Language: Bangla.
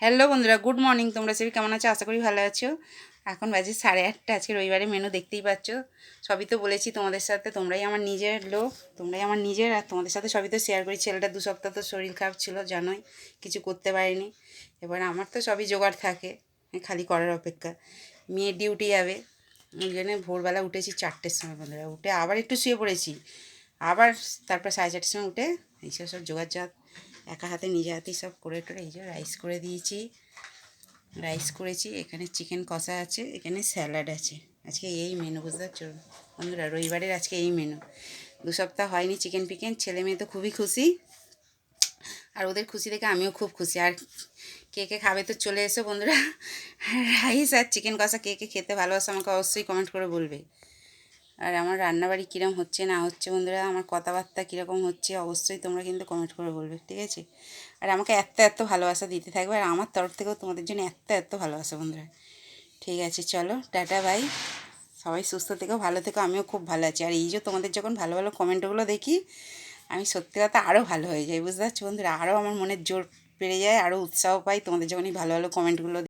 হ্যালো বন্ধুরা, গুড মর্নিং। তোমরা সবাই কেমন আছো? আশা করি ভালো আছো। এখন বাজে 8:30। আজকে রবিবারে মেনু দেখতেই পাচ্ছ। সবই তো বলেছি তোমাদের সাথে, তোমরাই আমার নিজের লোক, তোমরাই আমার নিজের। আর তোমাদের সাথে সবই তো শেয়ার করি। ছেলেটা 2 সপ্তাহ তো শরীর খারাপ ছিল, জানোই, কিছু করতে পারিনি। এবার আমার তো সবই জোগাড় থাকে, খালি করার অপেক্ষা। মেয়ে ডিউটি যাবে, ওই জন্য ভোরবেলা উঠেছি 4টের সময় বন্ধুরা। উঠে আবার একটু শুয়ে পড়েছি, আবার তারপর 4:30টার সময় উঠে এইসব সব জোগাড় একা হাতে নিজে হাতেই সব করে টোরে এই যে রাইস করে দিয়েছি। রাইস করেছি, এখানে চিকেন কষা আছে, এখানে স্যালাড আছে। আজকে এই মেনু, বুঝতে পারছো বন্ধুরা, রবিবারের আজকে এই মেনু। 2 সপ্তাহ হয়নি চিকেন পিকেন, ছেলে মেয়ে তো খুবই খুশি, আর ওদের খুশি দেখে আমিও খুব খুশি। আর কে কে খাবে তো চলে এসো বন্ধুরা। রাইস আর চিকেন কষা কে কে খেতে ভালোবাসো আমাকে অবশ্যই কমেন্ট করে বলবে। আর আমার রান্নাবাড়ি কীরকম হচ্ছে না হচ্ছে বন্ধুরা, আমার কথাবার্তা কীরকম হচ্ছে অবশ্যই তোমরা কিন্তু কমেন্ট করে বলবে, ঠিক আছে? আর আমাকে এত এত ভালোবাসা দিতে থাকবে, আর আমার তরফ থেকেও তোমাদের জন্য এত এত ভালোবাসা বন্ধুরা। ঠিক আছে, চলো টাটা বাই। সবাই সুস্থ থেকো, ভালো থেকো। আমিও খুব ভালো আছি। আর এই যে তোমাদের যখন ভালো ভালো কমেন্টগুলো দেখি, আমি সত্যি কথা আরও ভালো হয়ে যাই, বুঝতে পারছো বন্ধুরা। আরও আমার মনের জোর বেড়ে যায়, আরও উৎসাহ পাই তোমাদের যখন এই ভালো ভালো কমেন্টগুলো